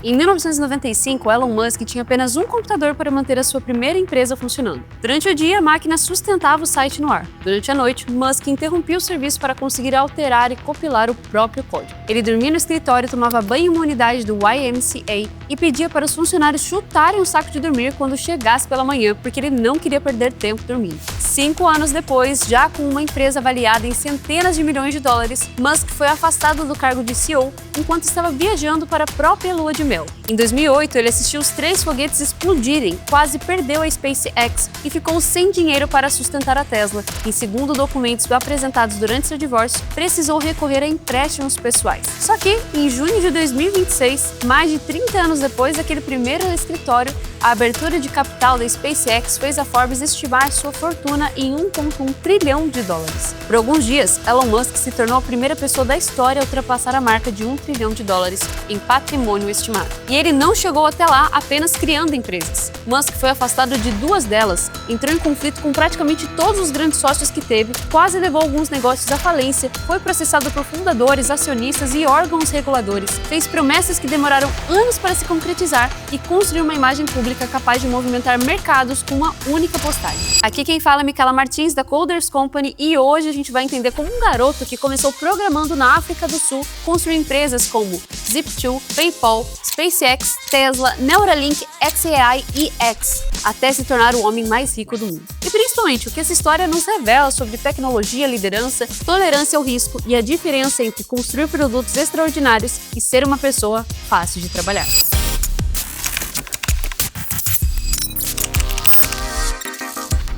Em 1995, Elon Musk tinha apenas um computador para manter a sua primeira empresa funcionando. Durante o dia, a máquina sustentava o site no ar. Durante a noite, Musk interrompia o serviço para conseguir alterar e compilar o próprio código. Ele dormia no escritório, tomava banho em uma unidade do YMCA e pedia para os funcionários chutarem o saco de dormir quando chegasse pela manhã, porque ele não queria perder tempo dormindo. 5 anos depois, já com uma empresa avaliada em centenas de milhões de dólares, Musk foi afastado do cargo de CEO enquanto estava viajando para a própria lua de mel. Em 2008, ele assistiu os 3 foguetes explodirem, quase perdeu a SpaceX e ficou sem dinheiro para sustentar a Tesla. E segundo documentos apresentados durante seu divórcio, precisou recorrer a empréstimos pessoais. Só que, em junho de 2026, mais de 30 anos depois daquele primeiro escritório, a abertura de capital da SpaceX fez a Forbes estimar sua fortuna em 1,1 trilhão de dólares. Por alguns dias, Elon Musk se tornou a primeira pessoa da história a ultrapassar a marca de 1 trilhão de dólares em patrimônio estimado. E ele não chegou até lá apenas criando empresas. Musk foi afastado de 2 delas, entrou em conflito com praticamente todos os grandes sócios que teve, quase levou alguns negócios à falência, foi processado por fundadores, acionistas e órgãos reguladores, fez promessas que demoraram anos para se concretizar e construiu uma imagem pública capaz de movimentar mercados com uma única postagem. Aqui quem fala é Micaela Martins, da Coders Company, e hoje a gente vai entender como um garoto que começou programando na África do Sul construiu empresas como Zip2, PayPal, SpaceX, Tesla, Neuralink, XAI e X, até se tornar o homem mais rico do mundo. E principalmente, o que essa história nos revela sobre tecnologia, liderança, tolerância ao risco e a diferença entre construir produtos extraordinários e ser uma pessoa fácil de trabalhar.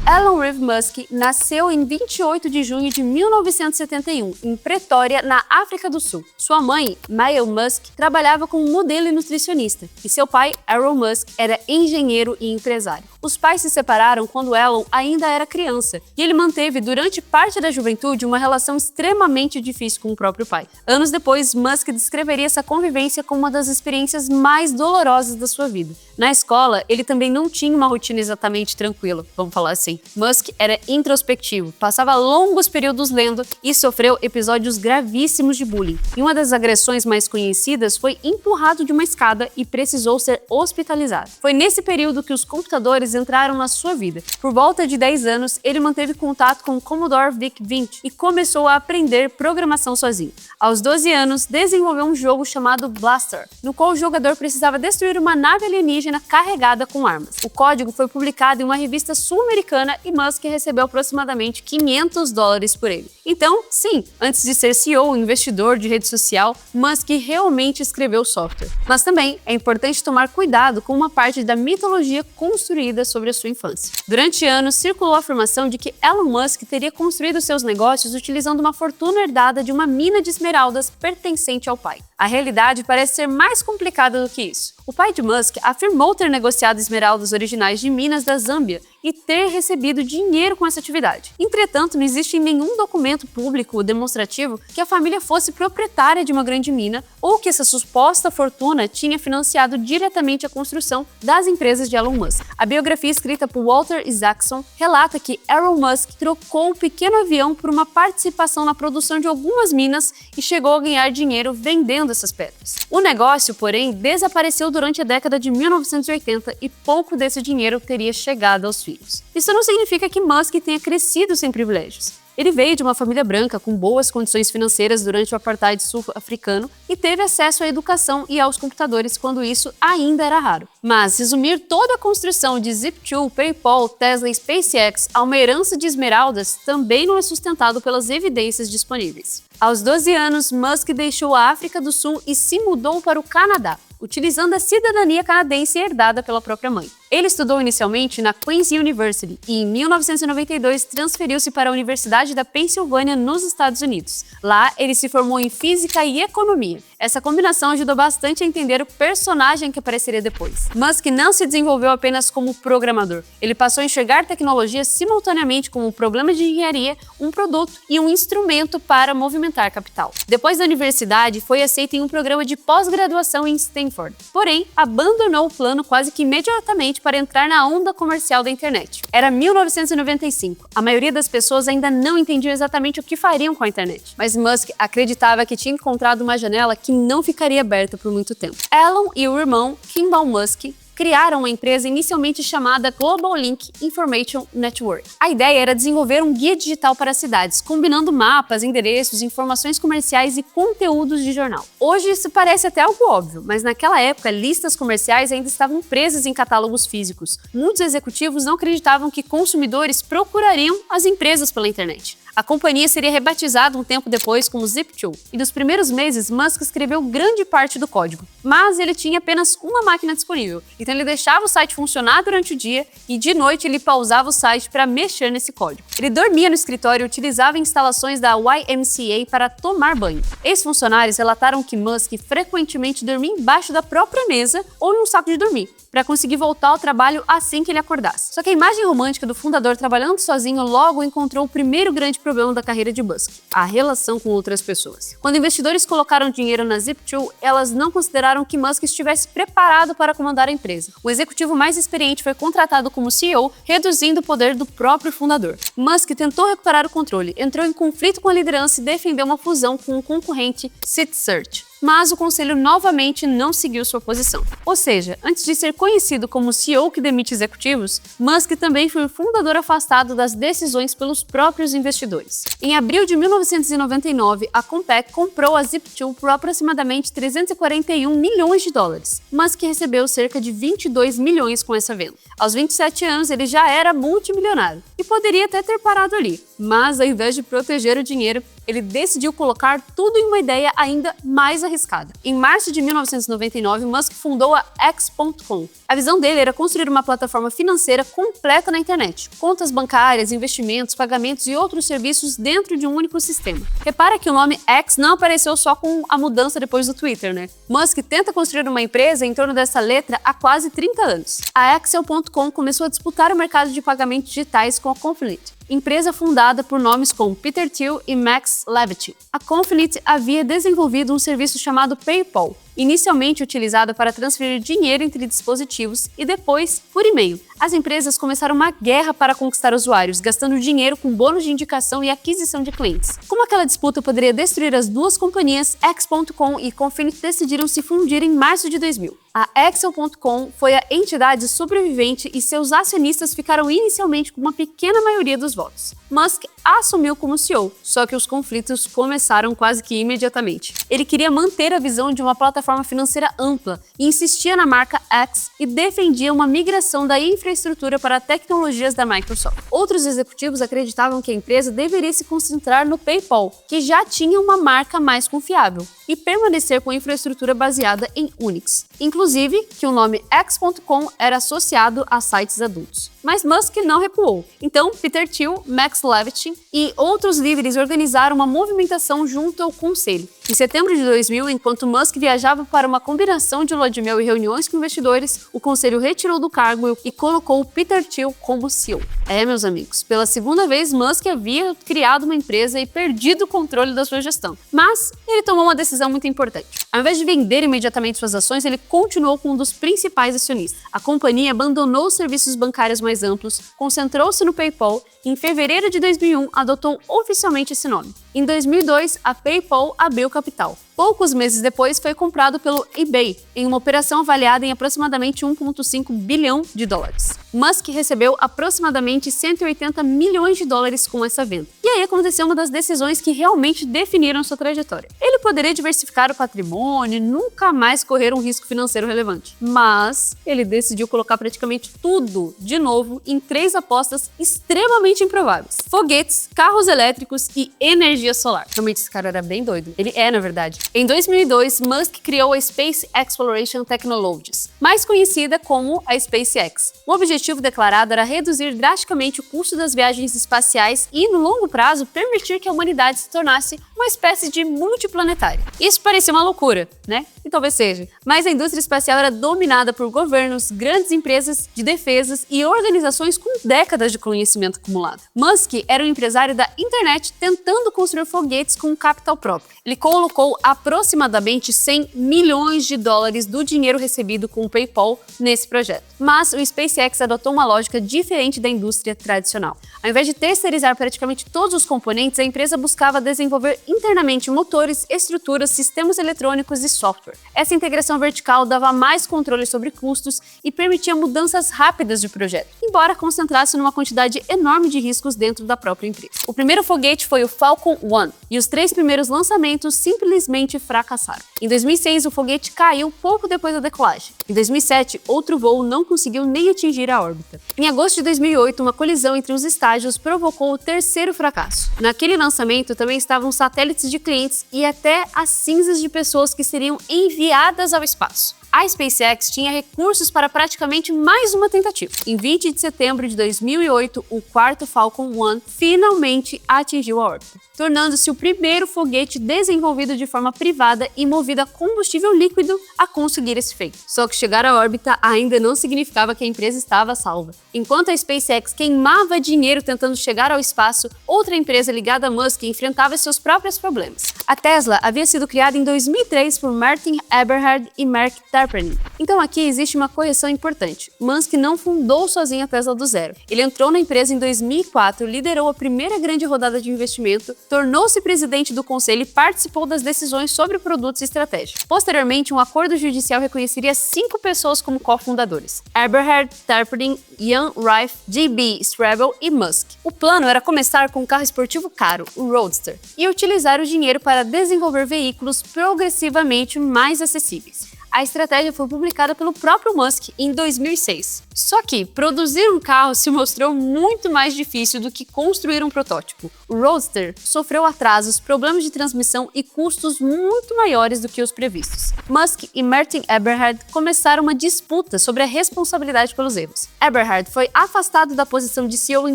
Elon Reeve Musk nasceu em 28 de junho de 1971, em Pretória, na África do Sul. Sua mãe, Maya Musk, trabalhava como modelo e nutricionista, e seu pai, Aaron Musk, era engenheiro e empresário. Os pais se separaram quando Elon ainda era criança, e ele manteve durante parte da juventude uma relação extremamente difícil com o próprio pai. Anos depois, Musk descreveria essa convivência como uma das experiências mais dolorosas da sua vida. Na escola, ele também não tinha uma rotina exatamente tranquila, vamos falar assim. Musk era introspectivo, passava longos períodos lendo e sofreu episódios gravíssimos de bullying. E uma das agressões mais conhecidas foi empurrado de uma escada e precisou ser hospitalizado. Foi nesse período que os computadores entraram na sua vida. Por volta de 10 anos, ele manteve contato com o Commodore VIC-20 e começou a aprender programação sozinho. Aos 12 anos, desenvolveu um jogo chamado Blaster, no qual o jogador precisava destruir uma nave alienígena carregada com armas. O código foi publicado em uma revista sul-americana e Musk recebeu aproximadamente $500 por ele. Então, sim, antes de ser CEO, investidor de rede social, Musk realmente escreveu o software. Mas também é importante tomar cuidado com uma parte da mitologia construída sobre a sua infância. Durante anos, circulou a afirmação de que Elon Musk teria construído seus negócios utilizando uma fortuna herdada de uma mina de esmeraldas pertencente ao pai. A realidade parece ser mais complicada do que isso. O pai de Musk afirmou ter negociado esmeraldas originais de minas da Zâmbia e ter recebido dinheiro com essa atividade. Entretanto, não existe nenhum documento público ou demonstrativo que a família fosse proprietária de uma grande mina ou que essa suposta fortuna tinha financiado diretamente a construção das empresas de Elon Musk. A biografia escrita por Walter Isaacson relata que Elon Musk trocou um pequeno avião por uma participação na produção de algumas minas e chegou a ganhar dinheiro vendendo essas pedras. O negócio, porém, desapareceu durante a década de 1980 e pouco desse dinheiro teria chegado aos filhos. Isso não significa que Musk tenha crescido sem privilégios. Ele veio de uma família branca com boas condições financeiras durante o apartheid sul-africano e teve acesso à educação e aos computadores quando isso ainda era raro. Mas resumir toda a construção de Zip2, PayPal, Tesla e SpaceX a uma herança de esmeraldas também não é sustentado pelas evidências disponíveis. Aos 12 anos, Musk deixou a África do Sul e se mudou para o Canadá, utilizando a cidadania canadense herdada pela própria mãe. Ele estudou inicialmente na Queen's University e, em 1992, transferiu-se para a Universidade da Pensilvânia, nos Estados Unidos. Lá, ele se formou em Física e Economia. Essa combinação ajudou bastante a entender o personagem que apareceria depois. Musk não se desenvolveu apenas como programador. Ele passou a enxergar tecnologia simultaneamente como um problema de engenharia, um produto e um instrumento para movimentar capital. Depois da universidade, foi aceito em um programa de pós-graduação em Stanford. Porém, abandonou o plano quase que imediatamente para entrar na onda comercial da internet. Era 1995. A maioria das pessoas ainda não entendiam exatamente o que fariam com a internet. Mas Musk acreditava que tinha encontrado uma janela que não ficaria aberta por muito tempo. Elon e o irmão, Kimball Musk, criaram uma empresa inicialmente chamada Global Link Information Network. A ideia era desenvolver um guia digital para cidades, combinando mapas, endereços, informações comerciais e conteúdos de jornal. Hoje isso parece até algo óbvio, mas naquela época listas comerciais ainda estavam presas em catálogos físicos. Muitos executivos não acreditavam que consumidores procurariam as empresas pela internet. A companhia seria rebatizada um tempo depois como Zip2, e nos primeiros meses Musk escreveu grande parte do código, mas ele tinha apenas uma máquina disponível, então ele deixava o site funcionar durante o dia e de noite ele pausava o site para mexer nesse código. Ele dormia no escritório e utilizava instalações da YMCA para tomar banho. Ex-funcionários relataram que Musk frequentemente dormia embaixo da própria mesa ou em um saco de dormir, para conseguir voltar ao trabalho assim que ele acordasse. Só que a imagem romântica do fundador trabalhando sozinho logo encontrou o primeiro grande problema da carreira de Musk: a relação com outras pessoas. Quando investidores colocaram dinheiro na Zip2, elas não consideraram que Musk estivesse preparado para comandar a empresa. O executivo mais experiente foi contratado como CEO, reduzindo o poder do próprio fundador. Musk tentou recuperar o controle, entrou em conflito com a liderança e defendeu uma fusão com o concorrente CitySearch. Mas o conselho novamente não seguiu sua posição. Ou seja, antes de ser conhecido como CEO que demite executivos, Musk também foi o fundador afastado das decisões pelos próprios investidores. Em abril de 1999, a Compaq comprou a Zip2 por aproximadamente 341 milhões de dólares. Musk recebeu cerca de 22 milhões com essa venda. Aos 27 anos, ele já era multimilionário e poderia até ter parado ali, mas ao invés de proteger o dinheiro, ele decidiu colocar tudo em uma ideia ainda mais arriscada. Em março de 1999, Musk fundou a X.com. A visão dele era construir uma plataforma financeira completa na internet, contas bancárias, investimentos, pagamentos e outros serviços dentro de um único sistema. Repara que o nome X não apareceu só com a mudança depois do Twitter, né? Musk tenta construir uma empresa em torno dessa letra há quase 30 anos. A Excel.com começou a disputar o mercado de pagamentos digitais com a Confluent, empresa fundada por nomes como Peter Thiel e Max Levchin. A Confluent havia desenvolvido um serviço chamado PayPal, inicialmente utilizado para transferir dinheiro entre dispositivos e depois por e-mail. As empresas começaram uma guerra para conquistar usuários, gastando dinheiro com bônus de indicação e aquisição de clientes. Como aquela disputa poderia destruir as duas companhias, X.com e Confluent decidiram se fundir em março de 2000. A Excel.com foi a entidade sobrevivente e seus acionistas ficaram inicialmente com uma pequena maioria dos votos. Musk assumiu como CEO, só que os conflitos começaram quase que imediatamente. Ele queria manter a visão de uma plataforma financeira ampla e insistia na marca X e defendia uma migração da infraestrutura para tecnologias da Microsoft. Outros executivos acreditavam que a empresa deveria se concentrar no PayPal, que já tinha uma marca mais confiável, e permanecer com a infraestrutura baseada em Unix. Inclusive, que o nome X.com era associado a sites adultos. Mas Musk não recuou. Então, Peter Thiel, Max Levchin e outros líderes organizaram uma movimentação junto ao conselho. Em setembro de 2000, enquanto Musk viajava para uma combinação de lua de mel e reuniões com investidores, o conselho retirou do cargo e colocou Peter Thiel como CEO. Meus amigos, pela segunda vez Musk havia criado uma empresa e perdido o controle da sua gestão. Mas ele tomou uma decisão muito importante. Ao invés de vender imediatamente suas ações, ele continuou com um dos principais acionistas. A companhia abandonou os serviços bancários mais amplos, concentrou-se no PayPal e em fevereiro de 2001 adotou oficialmente esse nome. Em 2002, a PayPal abriu capital. Poucos meses depois, foi comprado pelo eBay, em uma operação avaliada em aproximadamente 1,5 bilhão de dólares. Musk recebeu aproximadamente 180 milhões de dólares com essa venda. E aí aconteceu uma das decisões que realmente definiram sua trajetória. Ele poderia diversificar o patrimônio e nunca mais correr um risco financeiro relevante. Mas ele decidiu colocar praticamente tudo de novo em 3 apostas extremamente improváveis: foguetes, carros elétricos e energia solar. Realmente esse cara era bem doido. Ele é, na verdade. Em 2002, Musk criou a Space Exploration Technologies, mais conhecida como a SpaceX. O objetivo declarado era reduzir drasticamente o custo das viagens espaciais e, no longo prazo, permitir que a humanidade se tornasse uma espécie de multiplanetária. Isso parecia uma loucura, né? E talvez seja. Mas a indústria espacial era dominada por governos, grandes empresas de defesas e organizações com décadas de conhecimento acumulado. Musk era um empresário da internet tentando construir foguetes com capital próprio. Ele colocou aproximadamente 100 milhões de dólares do dinheiro recebido com o PayPal nesse projeto. Mas o SpaceX adotou uma lógica diferente da indústria tradicional. Ao invés de terceirizar praticamente todos todos os componentes, a empresa buscava desenvolver internamente motores, estruturas, sistemas eletrônicos e software. Essa integração vertical dava mais controle sobre custos e permitia mudanças rápidas de projeto, embora concentrasse numa quantidade enorme de riscos dentro da própria empresa. O primeiro foguete foi o Falcon 1, e os 3 primeiros lançamentos simplesmente fracassaram. Em 2006, o foguete caiu pouco depois da decolagem. Em 2007, outro voo não conseguiu nem atingir a órbita. Em agosto de 2008, uma colisão entre os estágios provocou o terceiro fracasso. Naquele lançamento também estavam satélites de clientes e até as cinzas de pessoas que seriam enviadas ao espaço. A SpaceX tinha recursos para praticamente mais uma tentativa. Em 20 de setembro de 2008, o quarto Falcon 1 finalmente atingiu a órbita, tornando-se o primeiro foguete desenvolvido de forma privada e movido a combustível líquido a conseguir esse feito. Só que chegar à órbita ainda não significava que a empresa estava salva. Enquanto a SpaceX queimava dinheiro tentando chegar ao espaço, outra empresa ligada a Musk enfrentava seus próprios problemas. A Tesla havia sido criada em 2003 por Martin Eberhard e Mark Tarpenning. Então aqui existe uma correção importante. Musk não fundou sozinho a Tesla do zero. Ele entrou na empresa em 2004, liderou a primeira grande rodada de investimento, tornou-se presidente do conselho e participou das decisões sobre produtos e estratégia. Posteriormente, um acordo judicial reconheceria 5 pessoas como cofundadores: Eberhard, Tarpenning, Ian Rife, J.B. Straubel e Musk. O plano era começar com um carro esportivo caro, o Roadster, e utilizar o dinheiro para desenvolver veículos progressivamente mais acessíveis. A estratégia foi publicada pelo próprio Musk em 2006. Só que produzir um carro se mostrou muito mais difícil do que construir um protótipo. O Roadster sofreu atrasos, problemas de transmissão e custos muito maiores do que os previstos. Musk e Martin Eberhard começaram uma disputa sobre a responsabilidade pelos erros. Eberhard foi afastado da posição de CEO em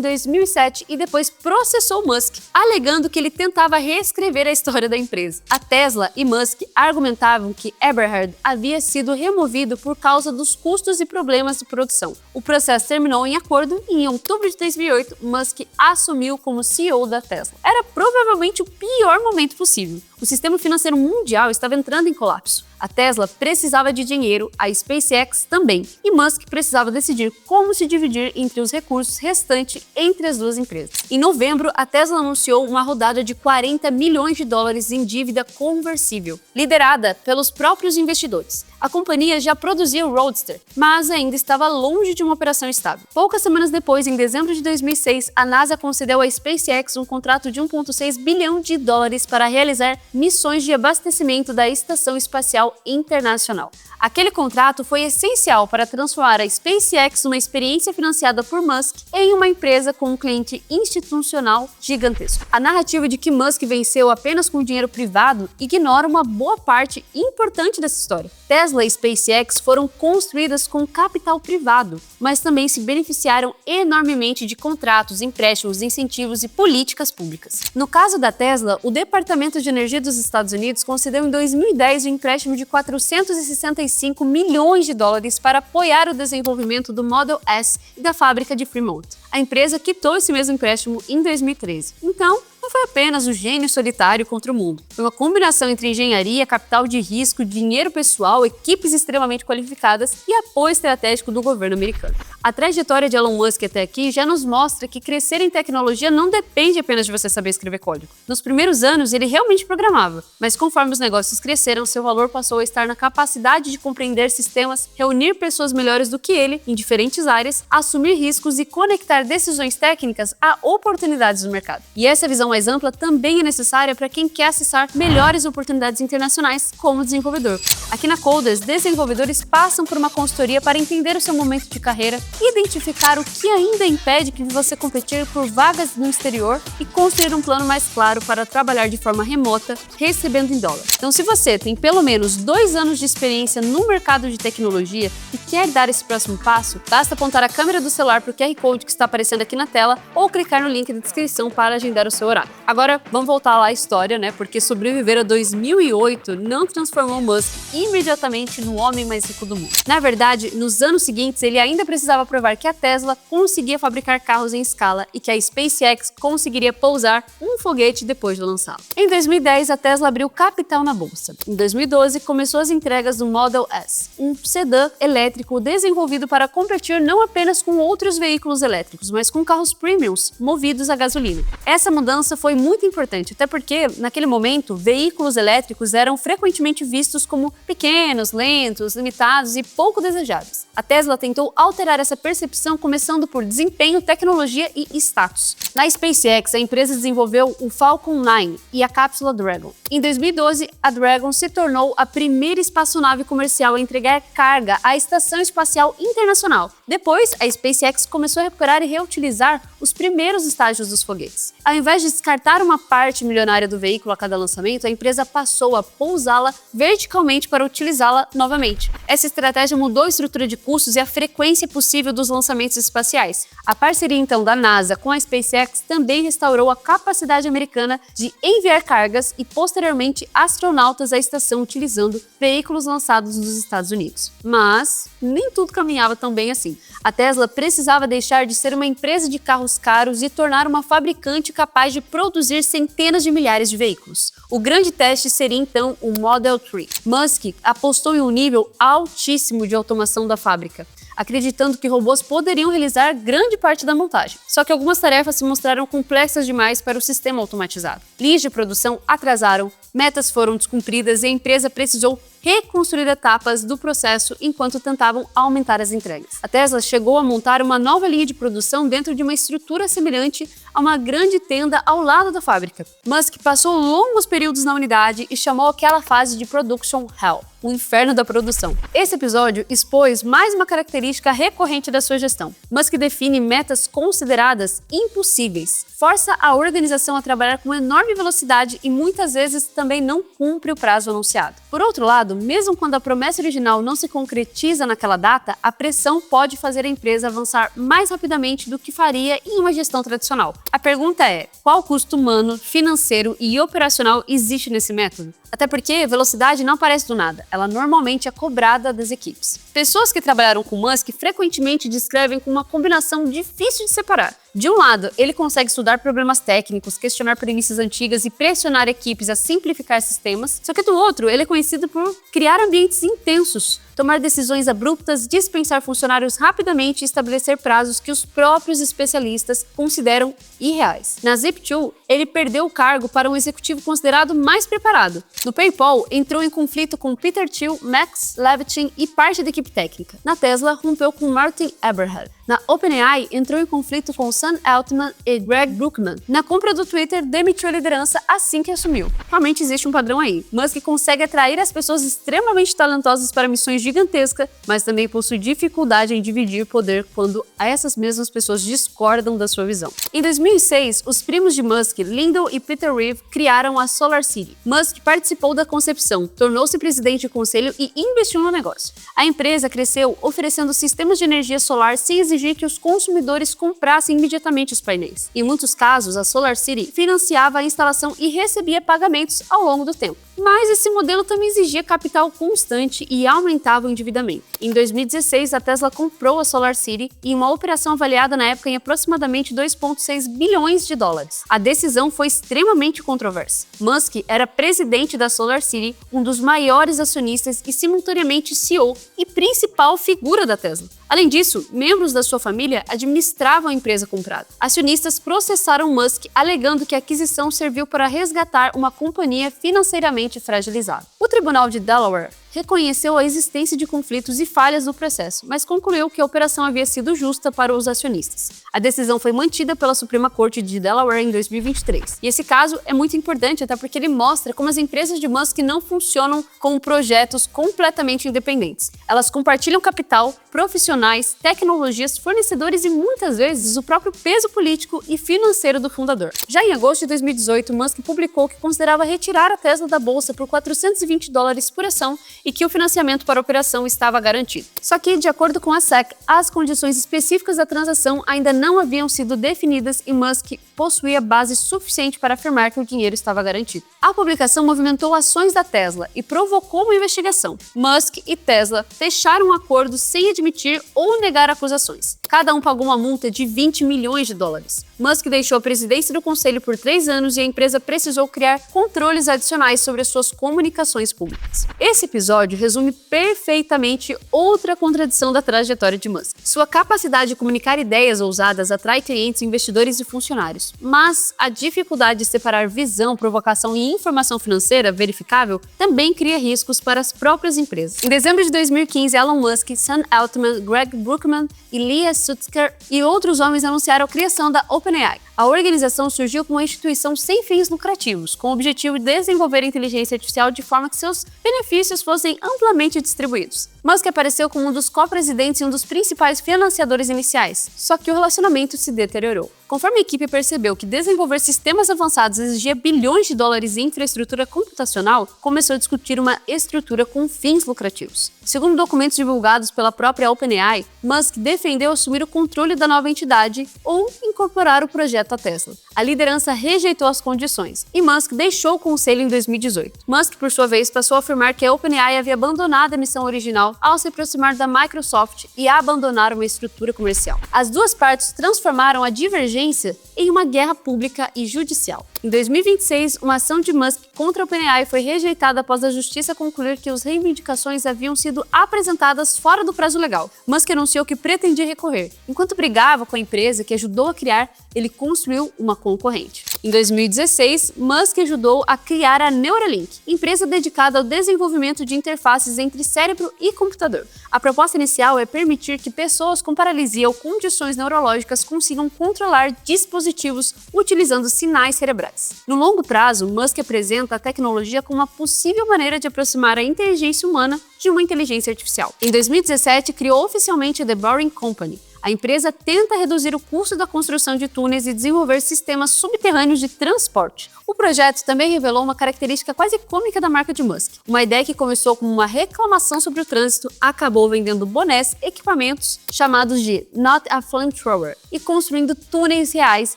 2007 e depois processou Musk, alegando que ele tentava reescrever a história da empresa. A Tesla e Musk argumentavam que Eberhard havia sido removido por causa dos custos e problemas de produção. O processo terminou em acordo e, em outubro de 2008, Musk assumiu como CEO da Tesla. Era provavelmente o pior momento possível. O sistema financeiro mundial estava entrando em colapso. A Tesla precisava de dinheiro, a SpaceX também, e Musk precisava decidir como se dividir entre os recursos restantes entre as duas empresas. Em novembro, a Tesla anunciou uma rodada de 40 milhões de dólares em dívida conversível, liderada pelos próprios investidores. A companhia já produzia o Roadster, mas ainda estava longe de uma operação estável. Poucas semanas depois, em dezembro de 2006, a NASA concedeu à SpaceX um contrato de 1,6 bilhão de dólares para realizar missões de abastecimento da Estação Espacial Internacional. Aquele contrato foi essencial para transformar a SpaceX numa experiência financiada por Musk em uma empresa com um cliente institucional gigantesco. A narrativa de que Musk venceu apenas com dinheiro privado ignora uma boa parte importante dessa história. Tesla e SpaceX foram construídas com capital privado, mas também se beneficiaram enormemente de contratos, empréstimos, incentivos e políticas públicas. No caso da Tesla, o Departamento de Energia dos Estados Unidos concedeu em 2010 um empréstimo de 465 milhões de dólares para apoiar o desenvolvimento do Model S e da fábrica de Fremont. A empresa quitou esse mesmo empréstimo em 2013. Então, não foi apenas um gênio solitário contra o mundo. Foi uma combinação entre engenharia, capital de risco, dinheiro pessoal, equipes extremamente qualificadas e apoio estratégico do governo americano. A trajetória de Elon Musk até aqui já nos mostra que crescer em tecnologia não depende apenas de você saber escrever código. Nos primeiros anos, ele realmente programava, mas conforme os negócios cresceram, seu valor passou a estar na capacidade de compreender sistemas, reunir pessoas melhores do que ele em diferentes áreas, assumir riscos e conectar decisões técnicas a oportunidades do mercado. E essa visão mais ampla também é necessária para quem quer acessar melhores oportunidades internacionais como desenvolvedor. Aqui na Coders, desenvolvedores passam por uma consultoria para entender o seu momento de carreira, identificar o que ainda impede de você competir por vagas no exterior e construir um plano mais claro para trabalhar de forma remota, recebendo em dólar. Então, se você tem pelo menos 2 anos de experiência no mercado de tecnologia e quer dar esse próximo passo, basta apontar a câmera do celular para o QR Code que está aparecendo aqui na tela ou clicar no link da descrição para agendar o seu horário. nada. Agora, vamos voltar lá à história, né? Porque sobreviver a 2008 não transformou Musk imediatamente no homem mais rico do mundo. Na verdade, nos anos seguintes, ele ainda precisava provar que a Tesla conseguia fabricar carros em escala e que a SpaceX conseguiria pousar um foguete depois de lançá-lo. Em 2010, a Tesla abriu capital na bolsa. Em 2012, começou as entregas do Model S, um sedã elétrico desenvolvido para competir não apenas com outros veículos elétricos, mas com carros premiums movidos a gasolina. Essa mudança foi muito importante, até porque, naquele momento, veículos elétricos eram frequentemente vistos como pequenos, lentos, limitados e pouco desejáveis. A Tesla tentou alterar essa percepção começando por desempenho, tecnologia e status. Na SpaceX, a empresa desenvolveu o Falcon 9 e a cápsula Dragon. Em 2012, a Dragon se tornou a primeira espaçonave comercial a entregar carga à Estação Espacial Internacional. Depois, a SpaceX começou a recuperar e reutilizar os primeiros estágios dos foguetes. Ao invés de descartar uma parte milionária do veículo a cada lançamento, a empresa passou a pousá-la verticalmente para utilizá-la novamente. Essa estratégia mudou a estrutura de custos e a frequência possível dos lançamentos espaciais. A parceria, então, da NASA com a SpaceX também restaurou a capacidade americana de enviar cargas e, posteriormente, astronautas à estação utilizando veículos lançados nos Estados Unidos. Mas nem tudo caminhava tão bem assim. A Tesla precisava deixar de ser uma empresa de carros caros e tornar uma fabricante capaz de produzir centenas de milhares de veículos. O grande teste seria então o Model 3. Musk apostou em um nível altíssimo de automação da fábrica, acreditando que robôs poderiam realizar grande parte da montagem. Só que algumas tarefas se mostraram complexas demais para o sistema automatizado. Linhas de produção atrasaram, metas foram descumpridas e a empresa precisou reconstruir etapas do processo enquanto tentavam aumentar as entregas. A Tesla chegou a montar uma nova linha de produção dentro de uma estrutura semelhante a uma grande tenda ao lado da fábrica. Musk passou longos períodos na unidade e chamou aquela fase de Production Hell, o inferno da produção. Esse episódio expôs mais uma característica recorrente da sua gestão. Musk define metas consideradas impossíveis, força a organização a trabalhar com enorme velocidade e muitas vezes também não cumpre o prazo anunciado. Por outro lado, mesmo quando a promessa original não se concretiza naquela data, a pressão pode fazer a empresa avançar mais rapidamente do que faria em uma gestão tradicional. A pergunta é: qual custo humano, financeiro e operacional existe nesse método? Até porque velocidade não aparece do nada, ela normalmente é cobrada das equipes. Pessoas que trabalharam com Musk frequentemente descrevem com uma combinação difícil de separar. De um lado, ele consegue estudar problemas técnicos, questionar premissas antigas e pressionar equipes a simplificar sistemas, só que do outro, ele é conhecido por criar ambientes intensos, tomar decisões abruptas, dispensar funcionários rapidamente e estabelecer prazos que os próprios especialistas consideram irreais. Na Zip2, ele perdeu o cargo para um executivo considerado mais preparado. No PayPal, entrou em conflito com Peter Thiel, Max Levchin e parte da equipe técnica. Na Tesla, rompeu com Martin Eberhard. Na OpenAI, entrou em conflito com Sam Altman e Greg Brookman. Na compra do Twitter, demitiu a liderança assim que assumiu. Realmente existe um padrão aí. Musk consegue atrair as pessoas extremamente talentosas para missões gigantescas, mas também possui dificuldade em dividir poder quando essas mesmas pessoas discordam da sua visão. Em 2006, os primos de Musk, Lyndon e Peter Rive, criaram a SolarCity. Musk participou da concepção, tornou-se presidente de conselho e investiu no negócio. A empresa cresceu oferecendo sistemas de energia solar sem exigir que os consumidores comprassem imediatamente os painéis. Em muitos casos, a SolarCity financiava a instalação e recebia pagamentos ao longo do tempo. Mas esse modelo também exigia capital constante e aumentava o endividamento. Em 2016, a Tesla comprou a SolarCity em uma operação avaliada na época em aproximadamente 2,6 bilhões de dólares. A decisão foi extremamente controversa. Musk era presidente da SolarCity, um dos maiores acionistas e simultaneamente CEO e principal figura da Tesla. Além disso, membros da sua família administravam a empresa comprada. Acionistas processaram Musk alegando que a aquisição serviu para resgatar uma companhia financeiramente fragilizada. O Tribunal de Delaware reconheceu a existência de conflitos e falhas no processo, mas concluiu que a operação havia sido justa para os acionistas. A decisão foi mantida pela Suprema Corte de Delaware em 2023. E esse caso é muito importante até porque ele mostra como as empresas de Musk não funcionam como projetos completamente independentes. Elas compartilham capital, profissionais, tecnologias, fornecedores e muitas vezes o próprio peso político e financeiro do fundador. Já em agosto de 2018, Musk publicou que considerava retirar a Tesla da bolsa por $420 por ação e que o financiamento para a operação estava garantido. Só que, de acordo com a SEC, as condições específicas da transação ainda não haviam sido definidas e Musk possuía base suficiente para afirmar que o dinheiro estava garantido. A publicação movimentou ações da Tesla e provocou uma investigação. Musk e Tesla fecharam um acordo sem admitir ou negar acusações. Cada um pagou uma multa de 20 milhões de dólares. Musk deixou a presidência do conselho por 3 anos e a empresa precisou criar controles adicionais sobre as suas comunicações públicas. Esse episódio resume perfeitamente outra contradição da trajetória de Musk. Sua capacidade de comunicar ideias ousadas atrai clientes, investidores e funcionários, mas a dificuldade de separar visão, provocação e informação financeira verificável também cria riscos para as próprias empresas. Em dezembro de 2015, Elon Musk, Sam Altman, Greg Brookman e Leah Sutskever e outros homens anunciaram a criação da OpenAI. A organização surgiu como uma instituição sem fins lucrativos, com o objetivo de desenvolver inteligência artificial de forma que seus benefícios fossem amplamente distribuídos. Musk apareceu como um dos co-presidentes e um dos principais financiadores iniciais, só que o relacionamento se deteriorou. Conforme a equipe percebeu que desenvolver sistemas avançados exigia bilhões de dólares em infraestrutura computacional, começou a discutir uma estrutura com fins lucrativos. Segundo documentos divulgados pela própria OpenAI, Musk defendeu assumir o controle da nova entidade ou incorporar o projeto à Tesla. A liderança rejeitou as condições e Musk deixou o conselho em 2018. Musk, por sua vez, passou a afirmar que a OpenAI havia abandonado a missão original ao se aproximar da Microsoft e abandonar uma estrutura comercial. As duas partes transformaram a divergência em uma guerra pública e judicial. Em 2026, uma ação de Musk contra a OpenAI foi rejeitada após a justiça concluir que as reivindicações haviam sido apresentadas fora do prazo legal. Musk anunciou que pretendia recorrer. Enquanto brigava com a empresa que ajudou a criar, ele construiu uma concorrente. Em 2016, Musk ajudou a criar a Neuralink, empresa dedicada ao desenvolvimento de interfaces entre cérebro e computador. A proposta inicial é permitir que pessoas com paralisia ou condições neurológicas consigam controlar dispositivos utilizando sinais cerebrais. No longo prazo, Musk apresenta a tecnologia como uma possível maneira de aproximar a inteligência humana de uma inteligência artificial. Em 2017, criou oficialmente a The Boring Company. A empresa tenta reduzir o custo da construção de túneis e desenvolver sistemas subterrâneos de transporte. O projeto também revelou uma característica quase cômica da marca de Musk. Uma ideia que começou como uma reclamação sobre o trânsito acabou vendendo bonés, equipamentos chamados de Not a Flamethrower e construindo túneis reais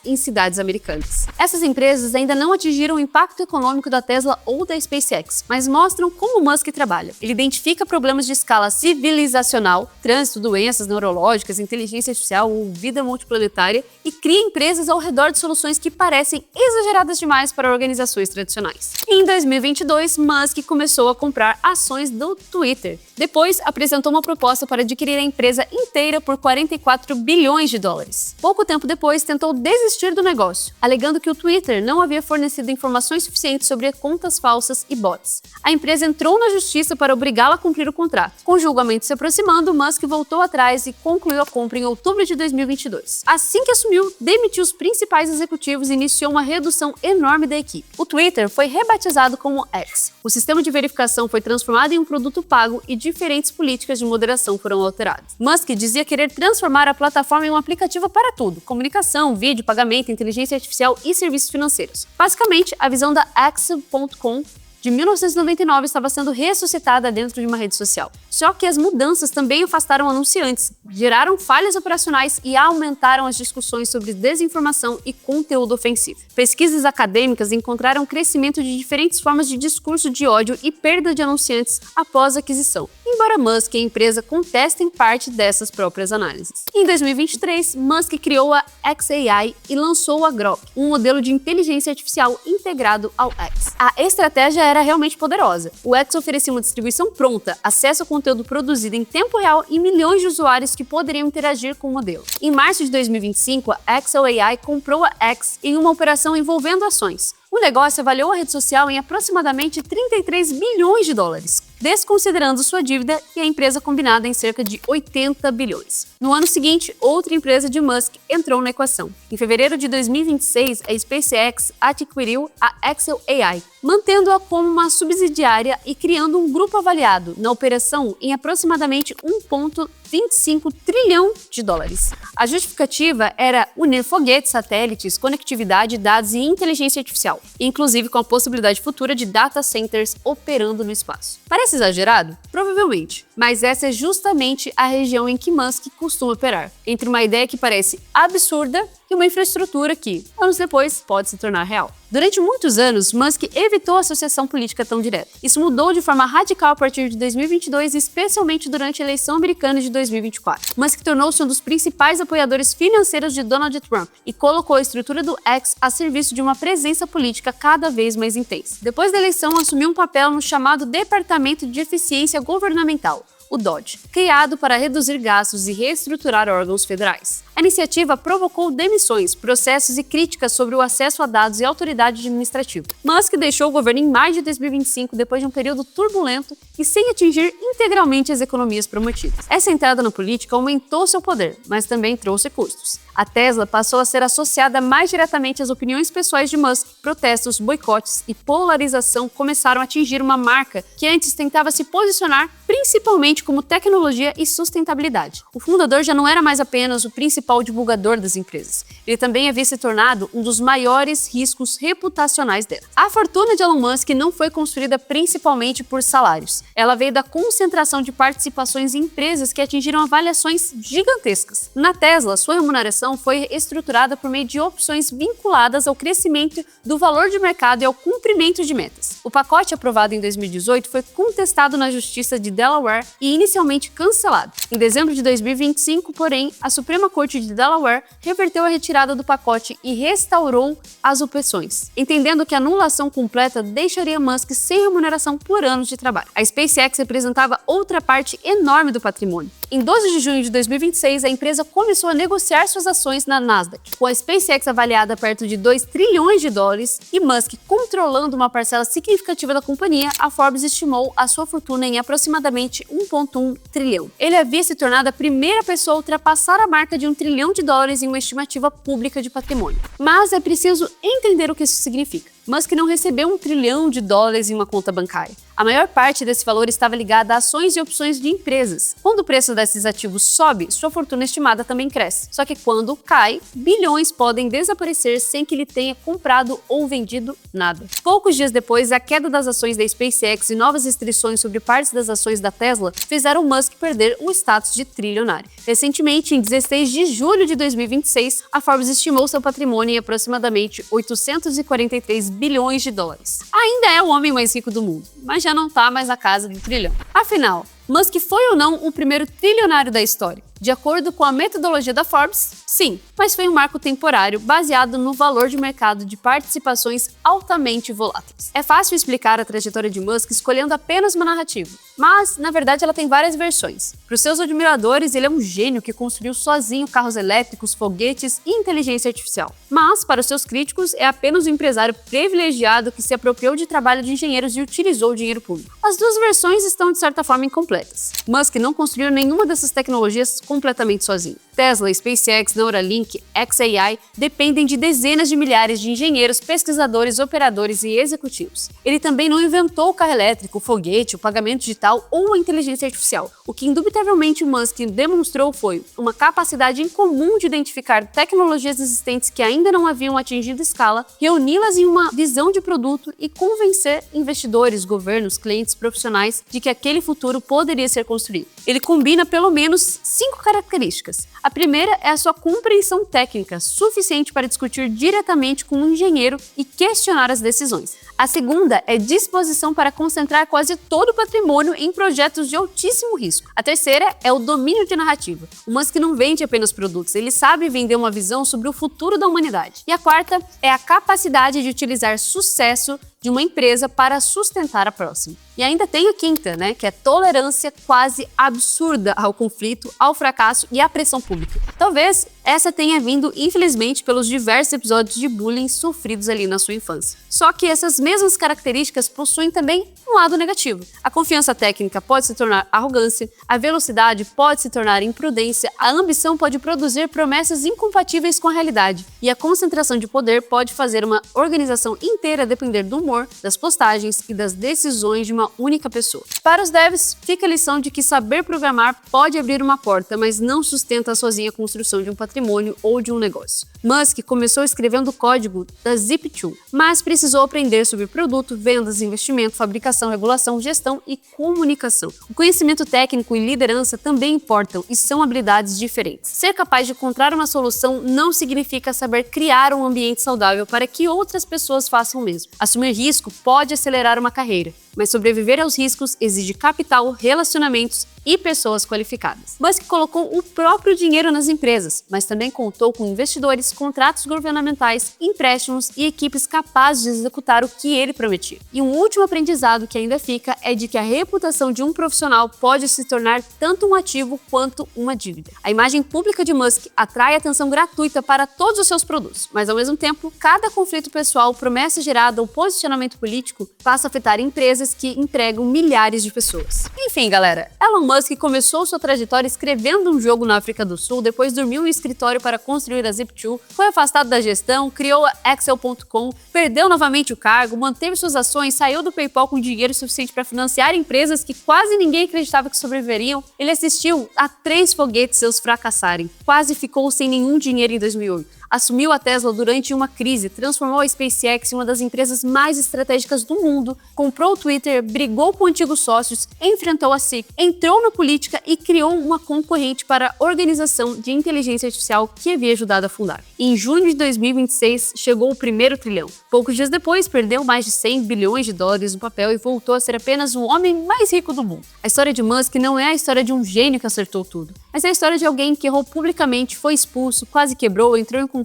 em cidades americanas. Essas empresas ainda não atingiram o impacto econômico da Tesla ou da SpaceX, mas mostram como Musk trabalha. Ele identifica problemas de escala civilizacional, trânsito, doenças neurológicas, inteligência artificial ou vida multiplanetária e cria empresas ao redor de soluções que parecem exageradas demais para organizações tradicionais. Em 2022, Musk começou a comprar ações do Twitter. Depois, apresentou uma proposta para adquirir a empresa inteira por 44 bilhões de dólares. Pouco tempo depois, tentou desistir do negócio, alegando que o Twitter não havia fornecido informações suficientes sobre contas falsas e bots. A empresa entrou na justiça para obrigá-la a cumprir o contrato. Com o julgamento se aproximando, Musk voltou atrás e concluiu a compra em outubro de 2022. Assim que assumiu, demitiu os principais executivos e iniciou uma redução enorme da equipe. O Twitter foi rebatizado como X. O sistema de verificação foi transformado em um produto pago e diferentes políticas de moderação foram alteradas. Musk dizia querer transformar a plataforma em um aplicativo para tudo: comunicação, vídeo, pagamento, inteligência artificial e serviços financeiros. Basicamente, a visão da X.com de 1999 estava sendo ressuscitada dentro de uma rede social. Só que as mudanças também afastaram anunciantes, geraram falhas operacionais e aumentaram as discussões sobre desinformação e conteúdo ofensivo. Pesquisas acadêmicas encontraram crescimento de diferentes formas de discurso de ódio e perda de anunciantes após a aquisição, embora Musk e a empresa contestem parte dessas próprias análises. Em 2023, Musk criou a xAI e lançou a Grok, um modelo de inteligência artificial integrado ao X. A estratégia era realmente poderosa. O X oferecia uma distribuição pronta, acesso ao conteúdo produzido em tempo real e milhões de usuários que poderiam interagir com o modelo. Em março de 2025, a xAI comprou a X em uma operação envolvendo ações. O negócio avaliou a rede social em aproximadamente 33 bilhões de dólares, desconsiderando sua dívida e a empresa combinada em cerca de 80 bilhões. No ano seguinte, outra empresa de Musk entrou na equação. Em fevereiro de 2026, a SpaceX adquiriu a Axel AI, mantendo-a como uma subsidiária e criando um grupo avaliado na operação em aproximadamente 1,25 trilhão de dólares. A justificativa era unir foguetes, satélites, conectividade, dados e inteligência artificial, inclusive com a possibilidade futura de data centers operando no espaço. Parece exagerado? Provavelmente, mas essa é justamente a região em que Musk costuma operar, entre uma ideia que parece absurda e uma infraestrutura que, anos depois, pode se tornar real. Durante muitos anos, Musk evitou a associação política tão direta. Isso mudou de forma radical a partir de 2022, especialmente durante a eleição americana de 2024. Musk tornou-se um dos principais apoiadores financeiros de Donald Trump e colocou a estrutura do X a serviço de uma presença política cada vez mais intensa. Depois da eleição, assumiu um papel no chamado Departamento de Eficiência Governamental, o DOGE, criado para reduzir gastos e reestruturar órgãos federais. A iniciativa provocou demissões, processos e críticas sobre o acesso a dados e autoridade administrativa. Musk deixou o governo em maio de 2025, depois de um período turbulento e sem atingir integralmente as economias prometidas. Essa entrada na política aumentou seu poder, mas também trouxe custos. A Tesla passou a ser associada mais diretamente às opiniões pessoais de Musk. Protestos, boicotes e polarização começaram a atingir uma marca que antes tentava se posicionar principalmente como tecnologia e sustentabilidade. O fundador já não era mais apenas o principal divulgador das empresas. Ele também havia se tornado um dos maiores riscos reputacionais dela. A fortuna de Elon Musk não foi construída principalmente por salários. Ela veio da concentração de participações em empresas que atingiram avaliações gigantescas. Na Tesla, sua remuneração foi estruturada por meio de opções vinculadas ao crescimento do valor de mercado e ao cumprimento de metas. O pacote aprovado em 2018 foi contestado na Justiça de Delaware e inicialmente cancelado. Em dezembro de 2025, porém, a Suprema Corte de Delaware reverteu a retirada do pacote e restaurou as opções, entendendo que a anulação completa deixaria Musk sem remuneração por anos de trabalho. A SpaceX representava outra parte enorme do patrimônio. Em 12 de junho de 2026, a empresa começou a negociar suas ações na Nasdaq, com a SpaceX avaliada perto de 2 trilhões de dólares e Musk controlando uma parcela significativa da companhia. A Forbes estimou a sua fortuna em aproximadamente 1,1 trilhão. Ele havia se tornado a primeira pessoa a ultrapassar a marca de 1 trilhão de dólares em uma estimativa pública de patrimônio. Mas é preciso entender o que isso significa. Musk não recebeu 1 trilhão de dólares em uma conta bancária. A maior parte desse valor estava ligada a ações e opções de empresas. Quando o preço desses ativos sobe, sua fortuna estimada também cresce. Só que quando cai, bilhões podem desaparecer sem que ele tenha comprado ou vendido nada. Poucos dias depois, a queda das ações da SpaceX e novas restrições sobre partes das ações da Tesla fizeram Musk perder o status de trilionário. Recentemente, em 16 de julho de 2026, a Forbes estimou seu patrimônio em aproximadamente 843 bilhões de dólares. Ainda é o homem mais rico do mundo, mas já não está mais na casa do trilhão. Afinal, Musk foi ou não o primeiro trilionário da história? De acordo com a metodologia da Forbes, sim, mas foi um marco temporário baseado no valor de mercado de participações altamente voláteis. É fácil explicar a trajetória de Musk escolhendo apenas uma narrativa, mas, na verdade, ela tem várias versões. Para os seus admiradores, ele é um gênio que construiu sozinho carros elétricos, foguetes e inteligência artificial. Mas, para os seus críticos, é apenas um empresário privilegiado que se apropriou de trabalho de engenheiros e utilizou o dinheiro público. As duas versões estão, de certa forma, incompletas. Musk não construiu nenhuma dessas tecnologias completamente sozinho. Tesla, SpaceX, Neuralink, xAI dependem de dezenas de milhares de engenheiros, pesquisadores, operadores e executivos. Ele também não inventou o carro elétrico, o foguete, o pagamento digital ou a inteligência artificial. O que indubitavelmente Musk demonstrou foi uma capacidade incomum de identificar tecnologias existentes que ainda não haviam atingido escala, reuni-las em uma visão de produto e convencer investidores, governos, clientes, profissionais de que aquele futuro poderia ser construído. Ele combina pelo menos 5 características. A primeira é a sua compreensão técnica, suficiente para discutir diretamente com um engenheiro e questionar as decisões. A segunda é disposição para concentrar quase todo o patrimônio em projetos de altíssimo risco. A terceira é o domínio de narrativa. O Musk não vende apenas produtos, ele sabe vender uma visão sobre o futuro da humanidade. E a quarta é a capacidade de utilizar sucesso de uma empresa para sustentar a próxima. E ainda tem a quinta, que é tolerância quase absurda ao conflito, ao fracasso e à pressão pública. Talvez essa tenha vindo, infelizmente, pelos diversos episódios de bullying sofridos ali na sua infância. Só que essas mesmas características possuem também um lado negativo. A confiança técnica pode se tornar arrogância, a velocidade pode se tornar imprudência, a ambição pode produzir promessas incompatíveis com a realidade, e a concentração de poder pode fazer uma organização inteira depender do humor, das postagens e das decisões de uma única pessoa. Para os devs, fica a lição de que saber programar pode abrir uma porta, mas não sustenta sozinha a construção de um patrimônio ou de um negócio. Musk começou escrevendo código da Zip2, mas precisou aprender sobre produto, vendas, investimento, fabricação, regulação, gestão e comunicação. O conhecimento técnico e liderança também importam e são habilidades diferentes. Ser capaz de encontrar uma solução não significa saber criar um ambiente saudável para que outras pessoas façam o mesmo. Assumir risco pode acelerar uma carreira, mas sobreviver aos riscos exige capital, relacionamentos e pessoas qualificadas. Musk colocou o próprio dinheiro nas empresas, mas também contou com investidores, contratos governamentais, empréstimos e equipes capazes de executar o que ele prometia. E um último aprendizado que ainda fica é de que a reputação de um profissional pode se tornar tanto um ativo quanto uma dívida. A imagem pública de Musk atrai atenção gratuita para todos os seus produtos, mas ao mesmo tempo, cada conflito pessoal, promessa gerada ou posicionamento político passa a afetar empresas que empregam milhares de pessoas. Enfim, galera, Elon Musk começou sua trajetória escrevendo um jogo na África do Sul, depois dormiu em um escritório para construir a Zip2, foi afastado da gestão, criou a Excel.com, perdeu novamente o cargo, manteve suas ações, saiu do PayPal com dinheiro suficiente para financiar empresas que quase ninguém acreditava que sobreviveriam. Ele assistiu a 3 foguetes seus fracassarem, quase ficou sem nenhum dinheiro em 2008. Assumiu a Tesla durante uma crise, transformou a SpaceX em uma das empresas mais estratégicas do mundo, comprou o Twitter, brigou com antigos sócios, enfrentou a SEC, entrou na política e criou uma concorrente para a organização de inteligência artificial que havia ajudado a fundar. Em junho de 2026, chegou o primeiro trilhão. Poucos dias depois, perdeu mais de 100 bilhões de dólares no papel e voltou a ser apenas o homem mais rico do mundo. A história de Musk não é a história de um gênio que acertou tudo, mas é a história de alguém que errou publicamente, foi expulso, quase quebrou, entrou em conflitos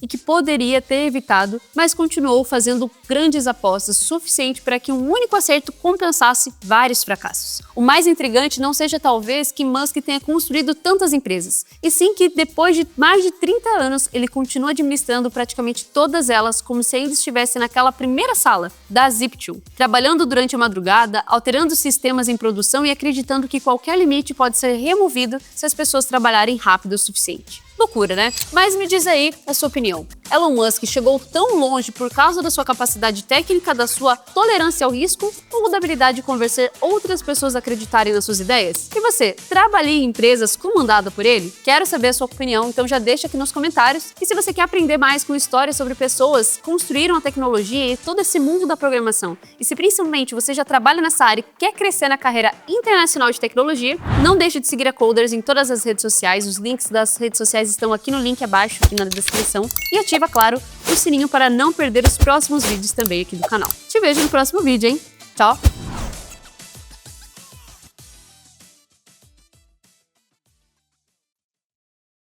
e que poderia ter evitado, mas continuou fazendo grandes apostas suficiente para que um único acerto compensasse vários fracassos. O mais intrigante não seja talvez que Musk tenha construído tantas empresas, e sim que depois de mais de 30 anos ele continua administrando praticamente todas elas como se ainda estivesse naquela primeira sala da Zip2, trabalhando durante a madrugada, alterando sistemas em produção e acreditando que qualquer limite pode ser removido se as pessoas trabalharem rápido o suficiente. Loucura, né? Mas me diz aí a sua opinião. Elon Musk chegou tão longe por causa da sua capacidade técnica, da sua tolerância ao risco ou da habilidade de convencer outras pessoas a acreditarem nas suas ideias? E você, trabalha em empresas comandadas por ele? Quero saber a sua opinião, então já deixa aqui nos comentários. E se você quer aprender mais com histórias sobre pessoas que construíram a tecnologia e todo esse mundo da programação, e se principalmente você já trabalha nessa área e quer crescer na carreira internacional de tecnologia, não deixe de seguir a Coders em todas as redes sociais. Os links das redes sociais estão aqui no link abaixo, aqui na descrição. E ativa, claro, o sininho para não perder os próximos vídeos também aqui do canal. Te vejo no próximo vídeo, hein? Tchau!